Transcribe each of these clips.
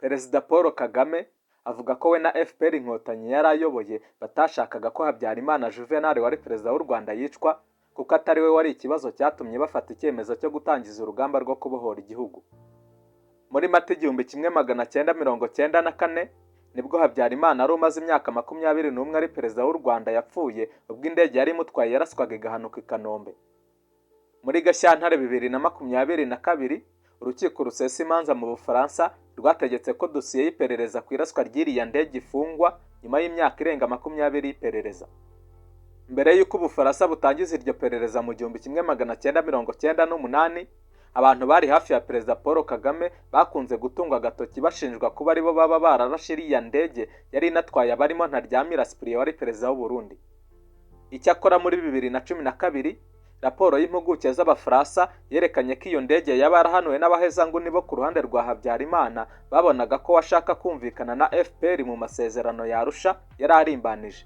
Perezida Paul Kagame avuga ko we na FPR Inkotanyi yari ayoboye batashakaga ko Habyarimana Juvenal wari perezida w'u Rwanda yicwa kuko atari we wari ikibazo cyatumye bafata icyemezo cyo gutangiza urugamba rwo kubohora igihugu. Muri Mata 1994 nibwo Habyarimana ari umaze imyaka 21 ari perezida w'u Rwanda yapfuye ubwo indege yari imutwaye yaraswaga igahanuka i Kanombe. Muri Gashyantare 2022 urukiko rusesa imanza mu Bufaransa rwategetse ko dosiye y'iperereza ku iraswa ry'iriya ndege ifungwa nyuma y'imyaka irenga 20 y'iperereza. Mbere y'uko Ubufaransa butangiza iryo perereza mu 1998, abantu bari hafi ya Perezida Paul Kagame bakunze gutungwa agatoki bashinjwa kuba aribo baba bararashe iriya ndege yari inatwaye abarimo Ntaryamira Cyprien wari perezida w'u Burundi. Icyakora muri 2012 raporo y'impuguke z'Abafaransa yerekanye ko iyo ndege yabarahanuwe n'abahezanguni bo ku ruhande rwa Habyarimana babonaga ko washaka kumvikana na FPR mu masezerano ya Arusha yari arimbanije.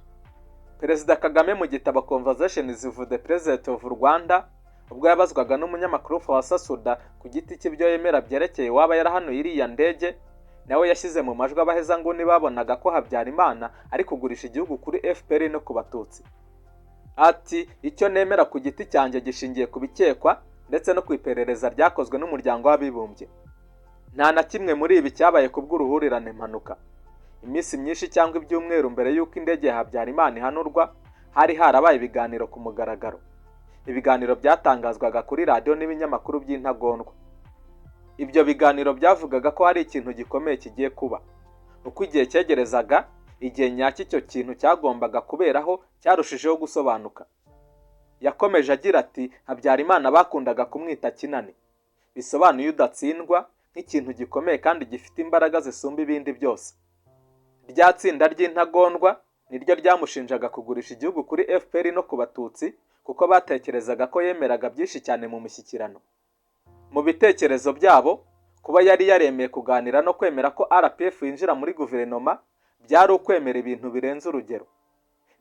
Perezida Kagame mu gitabo Conversations with the President of Rwanda ubwo yabazwaga n'umunyamakuru Fawasa Suda ku giti cy'ibyo yemera byerekeye waba yarahanuye iriya ndege, nawe yashyize mu majwi abahezanguni babonaga ko Habyarimana ari kugurisha igihugu kuri FPR no ku Batutsi. Ati icyo nemera ku giti cyanjye gishingiye ku bikekwa ndetse no ku iperereza ryakozwe n'umuryango w'abibumbye. Nta na kimwe muri ibi cyabaye ku bw'uruhurirane mpanuka. Iminsi myinshi cyangwa ibyumweru mbere y'uko indege ya Habyarimana ihanurwa hari harabaye ibiganiro ku mugaragaro. Ibiganiro byatangazwaga kuri radio n'ibinyamakuru by'intagondwa. Ibyo biganiro byavugaga ko hari ikintu gikomeye kigiye kuba. Uko igihe cyegerezaga, igihe nyacyo icyo kintu cyagombaga kuberaho cyarushijeho gusobanuka. Yakomeje agira ati Habyarimana bakundaga kumwita Kinani, bisobanuye udatsindwa, nk'ikintu gikomeye kandi gifite imbaraga zisumba ibindi byose. Rya tsinda ry'intagondwa niryo ryamushinjaga kugurisha igihugu kuri FPR no ku Batutsi kuko batekerezaga ko yemeraga byinshi cyane mu mishyikirano. Mu bitekerezo byabo, kuba yari yaremeye kuganira no kwemera ko RPF yinjira muri guverinoma byari ukwemera ibintu birenze urugero.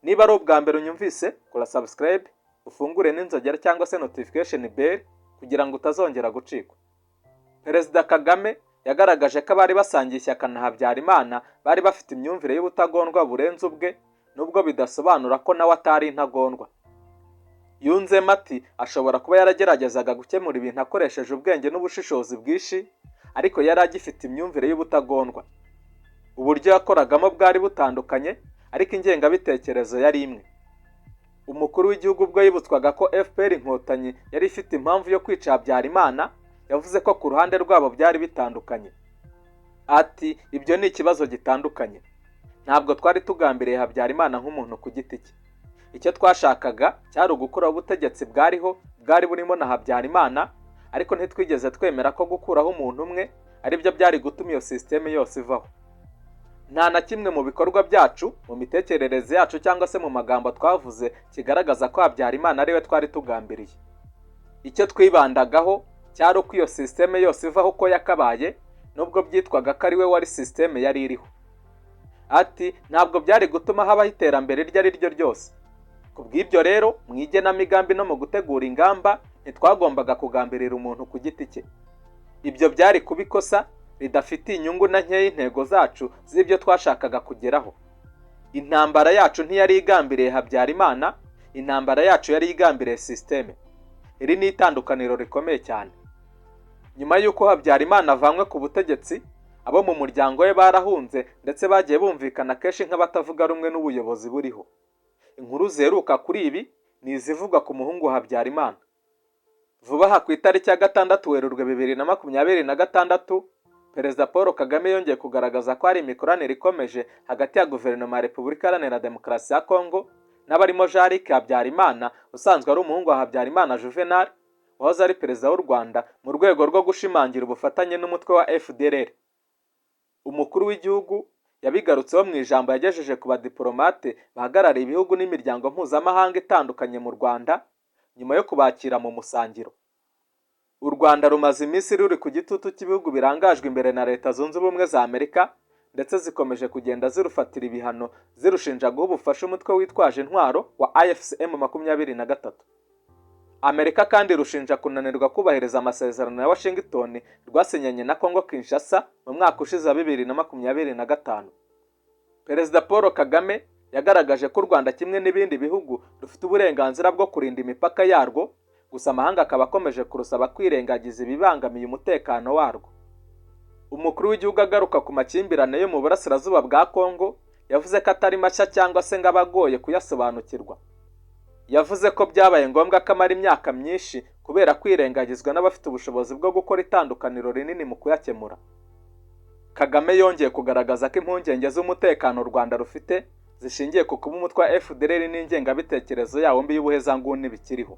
Niba ari ubwa mbere unyumvise, kora subscribe, ufungure n'inzogera cyangwa se notification bell kugira ngo utazongera gucikwa. Perezida Kagame yagaragaje ko abari basangiye ishyaka na Habyarimana bari bafite imyumvire y'ubutagondwa burenze ubwe, nubwo bidasobanura ko nawe atari intagondwa. Yunzemo ati ashobora kuba yarageragezaga gukemura ibintu akoresheje ubwenge n'ubushishozi bwinshi, ariko yari agifite imyumvire y'ubutagondwa. Uburyo yakoragamo bwari butandukanye, ariko ingengabitekerezo yari imwe. Umukuru w'igihugu ubwo yibutswaga ko FPR Inkotanyi yari ifite impamvu yo kwica Habyarimana, yavuze ko ku ruhande rwabo byari bitandukanye. Ati ibyo ni ikibazo gitandukanye. Ntabwo twari tugambiriye Habyarimana nk'umuntu ku giti cye. Icyo twashakaga cyari ugukuraho ubutegetsi bwari burimo na Habyarimana, ariko ntitwigeze twemera ko gukuraho umuntu umwe ari byo byari gutuma iyo systeme yose ivaho. Nta na kimwe mu bikorwa byacu, mu mitekerereze yacu cyangwa se mu magambo twavuze kigaragaza ko Habyarimana ari we twari tugambiriye. Icyo twibandagaho cyari uko iyo systeme yose ivaho uko yakabaye, nubwo byitwaga ko ari we wari systeme yari iriho. Ati ntabwo byari gutuma habaho iterambere iryo ari ryo ryose. Kubw'ibyo rero, mu igenamigambi no mu gutegura ingamba, ntitwagombaga kugambirira umuntu ku giti cye. Ibyo byari kuba ikosa ridafitiye inyungu na nkeya intego zacu z'ibyo twashakaga kugeraho. Intambara yacu ntiyari igambiriye Habyarimana, intambara yacu yari igambiriye systeme. Iri ni itandukaniro rikomeye cyane. Nyuma y'uko Habyarimana avanywe ku butegetsi, abo mu muryango we barahunze ndetse bagiye bumvikana kenshi nk'abatavuga rumwe n'ubuyobozi buriho. Inkuru zeruka kuri ibi ni izivugwa ku muhungu Habyarimana. Vuba aha ku itariki ya 6 Werurwe 2026, Perezida Paul Kagame yongeye kugaragaza ko hari imikoranire ikomeje hagati ya guverinoma ya Repubulika Iharanira Demokarasi ya Kongo n'abarimo Jean-Luc Habyarimana usanzwe ari umuhungu wa Habyarimana Juvenal wahoze ari perezida w'u Rwanda mu rwego rwo gushimangira ubufatanye n'umutwe wa FDLR. Umukuru w'igihugu yabigarutseho mu ijambo yagejeje ku badiplomate bahagarariye ibihugu n'imiryango mpuzamahanga itandukanye mu Rwanda nyuma yo kubakira mu musangiro. U Rwanda rumaze iminsi ruri ku gitutu cy'ibihugu birangajwe imbere na Leta Zunze Ubumwe za Amerika, ndetse zikomeje kugenda zirufatira ibihano zirushinja guha ubufasha umutwe witwaje intwaro wa AFCM 23. Amerika kandi rushinja kunanirwa kubahiriza amasezerano ya Washington rwasinyanye na Kongo Kinshasa mu mwaka ushize wa 2025. Perezida Paul Kagame yagaragaje ko u Rwanda kimwe n'ibindi bihugu rufite uburenganzira bwo kurinda imipaka yarwo, gusa amahanga akaba akomeje kurusaba kwirengagiza ibibangamiye umutekano warwo. Umukuru w'igihugu agaruka ku makimbirane yo mu burasirazuba bwa Kongo yavuze ko atari mashya cyangwa se ngo abagoye kuyasobanukirwa. Yavuze ko byabaye ngombwa ko amara imyaka myinshi kubera kwirengagizwa n'abafite ubushobozi bwo gukora itandukaniro rinini mu kuyakemura. Kagame yongeye kugaragaza ko impungenge z'umutekano u Rwanda rufite zishingiye ku kuba umutwe wa FDLR n'ingengabitekerezo yawo mbi y'ubuhezanguni bikiriho.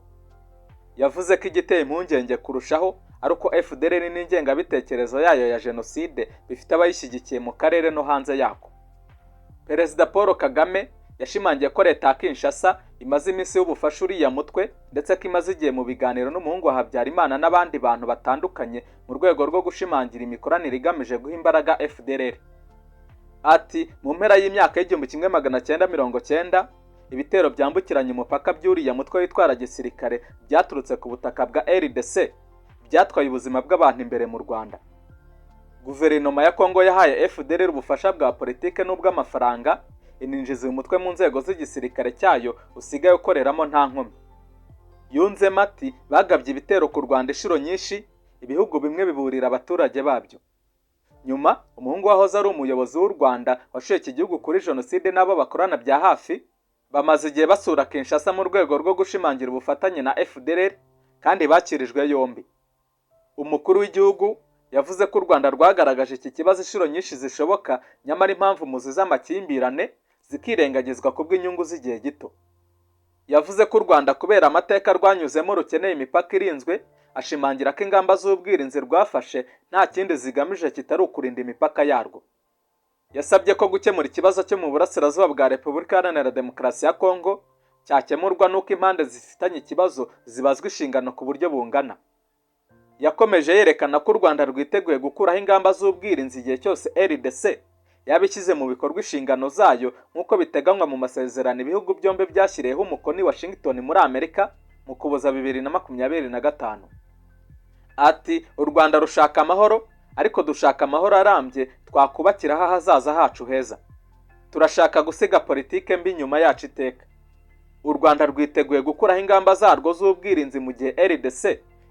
Yavuze ko igiteye impungenge kurushaho ari uko FDLR n'ingengabitekerezo yayo ya jenoside bifite abayishyigikiye mu karere no hanze yako. Perezida Paul Kagame yashimangiye ko leta ya Kinshasa imaze iminsi y'ubufasha uriya mutwe ndetse ko imaze igihe mu biganiro n'umuhungu wa Habyarimana n'abandi bantu batandukanye mu rwego rwo gushimangira imikoranire igamije guha imbaraga FDLR. Ati mu mpera y'imyaka y'1990 ibitero byambukiranya umupaka by'uriya mutwe witwara gisirikare byaturutse ku butaka bwa RDC byatwaye ubuzima bw'abantu imbere mu Rwanda. Guverinoma ya Kongo yahaye FDLR ubufasha bwa politike n'ubw'amafaranga ininjiza umutwe mu nzego z'igisirikare cyayo usigaye ukoreramo nta nkomyi. Yunzemo ati bagabye ibitero ku Rwanda inshuro nyinshi, ibihugu bimwe biburira abaturage babyo. Nyuma umuhungu wahoze ari umuyobozi w'u Rwanda washuye iki gihugu kuri jenoside n'abo bakorana bya hafi bamaze igihe basura Kinshasa mu rwego rwo gushimangira ubufatanye na FDLR kandi bakirijwe yombi. Umukuru w'igihugu yavuze ko u Rwanda rwagaragaje iki kibazo inshuro nyinshi zishoboka, nyamara impamvu muzi z'amakimbirane zikirengagizwa kubw'inyungu z'igihe gito. Yavuze ko u Rwanda kubera amateka rwanyuzemo rukeneye imipaka irinzwe, ashimangira ko ingamba z'ubwirinzi rwafashe nta kindi zigamije kitari ukurinda imipaka yarwo. Yasabye ko gukemura ikibazo cyo mu burasirazuba bwa Repubulika Iharanira Demokarasi ya Kongo cyakemurwa n'uko impande zifitanye ikibazo zibazwa inshingano ku buryo bungana. Yakomeje yerekana ko u Rwanda rwiteguye gukuraho ingamba z'ubwirinzi igihe cyose RDC yabishyize mu bikorwa inshingano zayo nk'uko biteganywa mu masezerano ibihugu byombi byashyiriyeho umukono i Washington muri Amerika mu Kuboza 2025. Ati u Rwanda rushaka amahoro, ariko dushaka amahoro arambye twakubakiraho ahazaza hacu heza. Turashaka gusiga politike mbi nyuma yacu iteka. U Rwanda rwiteguye gukuraho ingamba zarwo z'ubwirinzi mu gihe RDC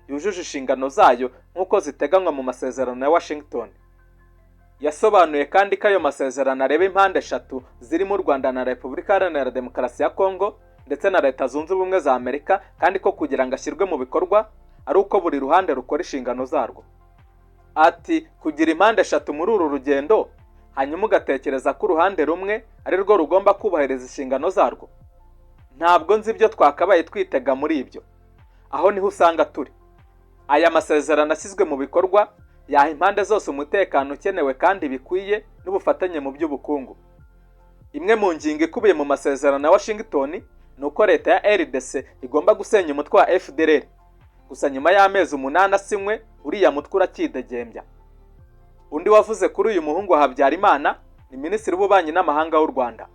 yujuje inshingano zayo nk'uko ziteganywa mu masezerano ya Washington. Yasobanuye kandi ko ayo masezerano areba impande eshatu zirimo u Rwanda na Repubulika Iharanira Demokarasi ya Kongo ndetse na Leta Zunze Ubumwe za Amerika, kandi ko kugira ngo ashyirwe mu bikorwa ari uko buri ruhande rukora inshingano zarwo. Ati kugira impande eshatu muri uru rugendo hanyuma ugatekereza ko uruhande rumwe ari rwo rugomba kubahiriza inshingano zarwo, ntabwo nzi ibyo twakabaye twitega muri ibyo. Aho niho usanga turi. Aya masezerano ashyizwe mu bikorwa yaha impande zose umutekano ukenewe kandi bikwiye n'ubufatanye mu by'ubukungu. Imwe mu ngingo ikubiye mu masezerano ya Washington ni uko leta ya RDC igomba gusenya umutwe wa FDLR. Gusa nyuma y'amezi 8 asinywe uriya mutwe urakidegembya. Undi wavuze kuri uyu muhungu wa Habyarimana ni Minisitiri w'Ububanyi n'Amahanga w'u Rwanda.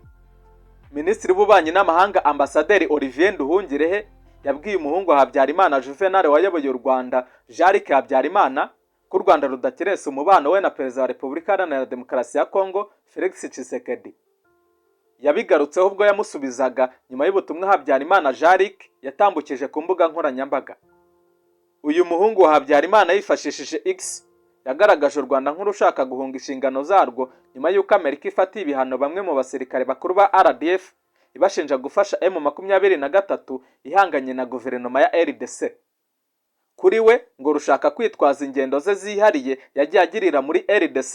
Minisitiri w'Ububanyi n'Amahanga Ambasaderi Olivier Nduhungirehe yabwiye umuhungu wa Habyarimana Juvenal wayoboye u Rwanda Jean-Luc Habyarimana ko u Rwanda rudakeresa umubano we na Perezida wa Repubulika Iharanira Demokarasi ya Kongo Felix Tshisekedi. Yabigarutseho ubwo yamusubizaga nyuma y'ubutumwa Habyarimana Jean-Luc yatambukije ku mbuga nkoranyambaga. Uyu muhungu wa Habyarimana yifashishije X yagaragaje u Rwanda nk'urushaka guhunga inshingano zarwo nyuma y'uko Amerika ifatiye ibihano bamwe mu basirikare bakuru ba RDF ibashinja gufasha M23 ihanganye na guverinoma ya RDC. Kuri we ngo rushaka kwitwaza ingendo ze zihariye yagiye agirira muri RDC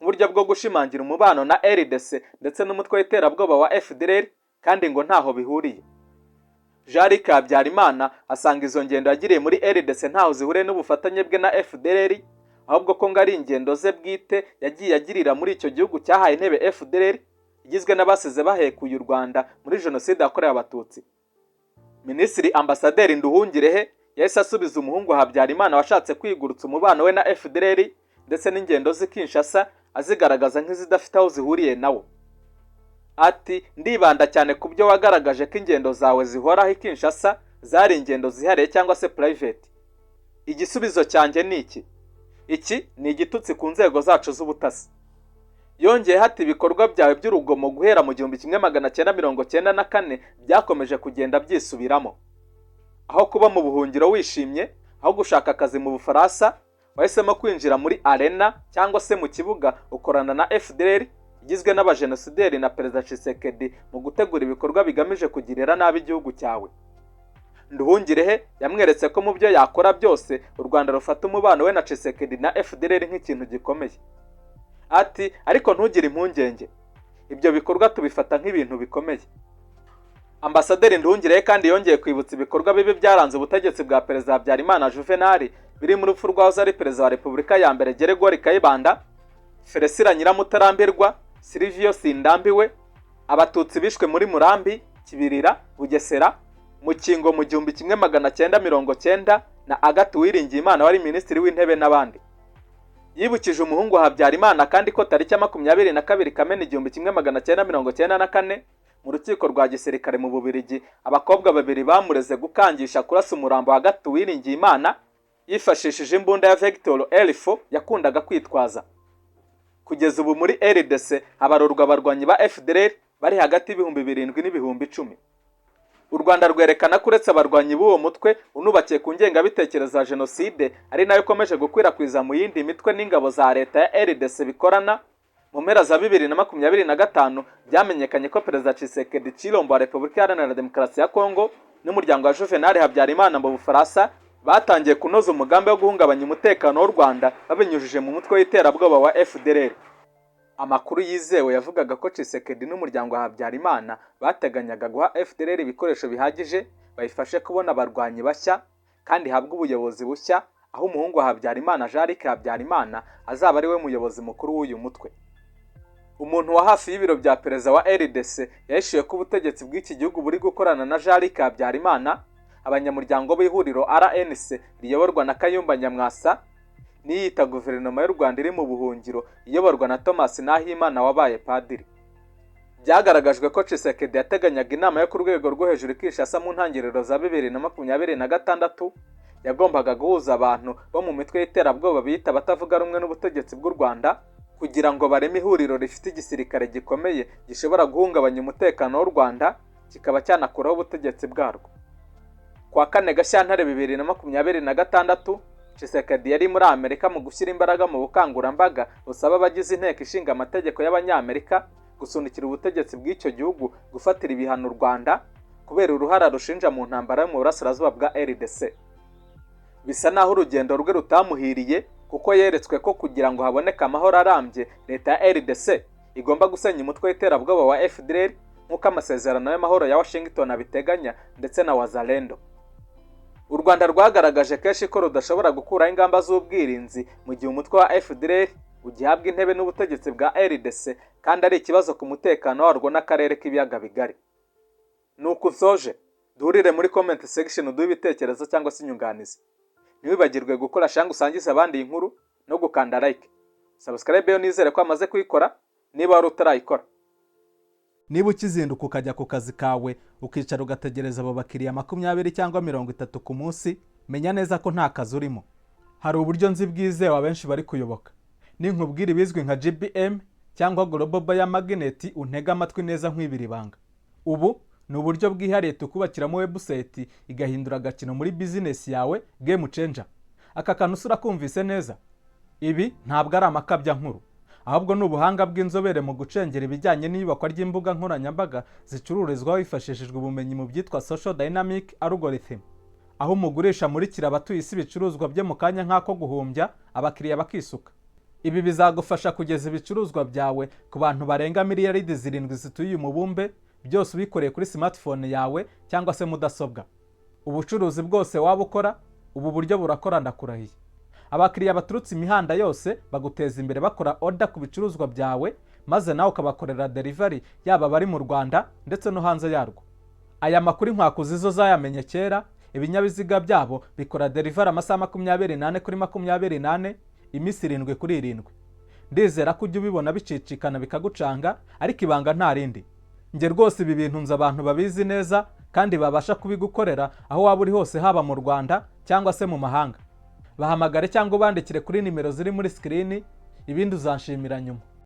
nk'uburyo bwo gushimangira umubano na RDC ndetse n'umutwe w'iterabwoba wa FDLR, kandi ngo ntaho bihuriye. Jean-Luc Habyarimana asanga izo ngendo yagiriye muri RDC ntaho zihuriye n'ubufatanye bwe na FDLR, ahubwo ko ngo ari ingendo ze bwite yagiye agirira muri icyo gihugu cyahaye intebe FDLR igizwe n'abasize bahekuye u Rwanda muri jenoside yakorewe abatutsi. Minisitiri Ambasaderi Nduhungirehe yahise asubiza umuhungu wa Habyarimana washatse kwigurutsa umubano we na FDLR ndetse n'ingendo z'i Kinshasa azigaragaza nk'izidafite aho zihuriye nawo. Ati ndibanda cyane ku byo wagaragaje ko ingendo zawe zihoraho i Kinshasa zari ingendo zihariye cyangwa se private? Igisubizo cyanjye ni iki ni igitutsi ku nzego zacu z'ubutasi. Yongeye hati ibikorwa byawe by'urugomo guhera mu 1994 byakomeje kugenda byisubiramo. Aho kuba mu buhungiro wishimye, aho gushaka akazi mu Bufaransa, wahisemo kwinjira muri arena cyangwa se mu kibuga ukorana na FDLR igizwe n'abajenosideri na Perezida Tshisekedi mu gutegura ibikorwa bigamije kugirira nabi igihugu cyawe. Nduhungirehe yamweretse ko mu byo yakora byose u Rwanda rufata umubano we na Tshisekedi na FDLR nk'ikintu gikomeye. Ati ariko ntugire impungenge, ibyo bikorwa tubifata nk'ibintu bikomeye. Ambasaderi Nduhungirehe kandi yongeye kwibutsa ibikorwa bibi byaranze ubutegetsi bwa Perezida Habyarimana Juvenal biri mu rupfu rw'ahoze ari Perezida wa Repubulika ya mbere Gregoire Kayibanda, Felicien Nyiramutarambirwa, Silvio Sindambiwe, abatutsi bishwe muri Murambi, Kibirira, Bugesera, Mukingo mu 1990 na Agathe Uwiringiyimana wari minisitiri w'intebe n'abandi. Yibukije umuhungu wa Habyarimana kandi ko tariki 22 Kamena 1994 mu rukiko rwa gisirikare mu Bubiligi abakobwa babiri bamureze gukangisha kurasa umurambo wa Agathe Uwiringiyimana yifashishije imbunda ya Victor Elfo yakundaga kwitwaza. Kugeza ubu muri RDC habarurwa abarwanyi ba FDLR bari hagati y'ibihumbi 7 n'ibihumbi 10. U Rwanda rwerekana ko uretse abarwanyi b'uwo mutwe unubakiye ku ngengabitekerezo ya jenoside ari nayo ikomeje gukwirakwiza mu yindi mitwe n'ingabo za leta ya RDC bikorana. Mu mpera za 2025 byamenyekanye ko Perezida Tshisekedi Tshilombo wa Repubulika Iharanira Demokarasi ya Kongo n'umuryango wa Juvenal Habyarimana mu Bufaransa batangiye kunoza umugambi wo guhungabanya umutekano w'u Rwanda babinyujije mu mutwe w'iterabwoba wa FDLR. Amakuru yizewe yavugaga ko Tshisekedi n'umuryango wa Habyarimana bateganyaga guha FDLR ibikoresho bihagije bayifashe kubona abarwanyi bashya kandi habwa ubuyobozi bushya, aho umuhungu wa Habyarimana Jean-Luc Habyarimana azaba ari we muyobozi mukuru w'uyu mutwe. Umuntu wa hafi y'ibiro bya Perezida wa RDC yahishuye ko ubutegetsi bw'iki gihugu buri gukorana na Jean-Luc Habyarimana, abanyamuryango b'ihuriro RNC riyoborwa na Kayumba Nyamwasa, n'iyita guverinoma y'u Rwanda iri mu buhungiro iyoborwa na Thomas Nahimana wabaye padiri. Byagaragajwe ko Tshisekedi yateganyaga inama yo ku rwego rwo hejuru Kinshasa mu ntangiriro za 2026 yagombaga guhuza abantu bo mu mitwe y'iterabwoba bita batavuga rumwe n'ubutegetsi bw'u Rwanda kugira ngo bareme ihuriro rifite igisirikare gikomeye gishobora guhungabanya umutekano w'u Rwanda kikaba cyanakuraho ubutegetsi bwarwo. Kwa 4 Gashyantare 2026 Tshisekedi yari muri Amerika mu gushyira imbaraga mu bukangurambaga busaba abagize inteko ishinga amategeko y'Abanyamerika gusunikira ubutegetsi bw'icyo gihugu gufatira ibihano u Rwanda kubera uruhara rushinja mu ntambara yo mu burasirazuba bwa RDC. Bisa naho urugendo rwe rutamuhiriye kuko yeretswe ko kugira ngo haboneke amahoro arambye leta ya RDC igomba gusenya umutwe w'iterabwoba wa FDLR nk'uko amasezerano y'amahoro ya Washington abiteganya ndetse na Wazalendo. U Rwanda rwagaragaje kenshi ko rudashobora gukuraho ingamba z'ubwirinzi mu gihe umutwe wa FDLR ugihabwa intebe n'ubutegetsi bwa RDC kandi ari ikibazo ku mutekano warwo n'akarere k'ibiyaga bigari. Nuko usoje duhurire muri comment section uduhe ibitekerezo cyangwa se inyunganizi. Ntiwibagirwe gukora shanga usangiza abandi inkuru no gukanda like. Subscribe yo nizere ko amaze kuyikora niba wari utarayikora. Niba ukizinduka ukajya ku kazi kawe ukicara ugategereza abo bakiriya 20 cyangwa 30 ku munsi, menya neza ko nta kazi urimo. Hari uburyo nzi bwizewe abenshi bari kuyoboka. Ninkubwira ibizwi nka GBM cyangwa Global Buyer Magnet untega amatwi neza nkwibira ibanga. Ubu ni uburyo bwihariye tukubakiramo website igahindura agakino muri business yawe, game changer. Aka kantu usura kumvise neza. Ibi ntabwo ari amakabya nkuru, ahubwo ni ubuhanga bw'inzobere mu gucengera ibijyanye n'iyubakwa ry'imbuga nkoranyambaga zicururizwaho hifashishijwe ubumenyi mu byitwa social dynamic algorithm, aho umugurisha murikira abatuye isi ibicuruzwa bye mu kanya nk'ako guhumbya abakiriya bakisuka. Ibi bizagufasha kugeza ibicuruzwa byawe ku bantu barenga miliyaridi 7 zituye umubumbe, byose ubikoreye kuri smartphone yawe cyangwa se mudasobwa. Ubucuruzi bwose waba ukora, ubu buryo burakora ndakurahiye. Abakiriya baturutse imihanda yose baguteza imbere bakora order ku bicuruzwa byawe, maze nawe ukabakorera delivery yaba bari mu Rwanda ndetse no hanze yarwo. Aya makuru inkwakuzizo zayamenye kera, ibinyabiziga byabo bikora delivery amasaha 28 kuri 28, iminsi 7 kuri 7. Ndizera ko ujye ubibona bicicikana bikagucanga, ariko ibanga nta rindi. Nge rwose ibi bintu nza abantu babizi neza kandi babasha kubigukorera aho waba uri hose, haba mu Rwanda cyangwa se mu mahanga. Bahamagare cyangwa ubandikire kuri nimero ziri muri screen, ibindi uzanshimira nyuma.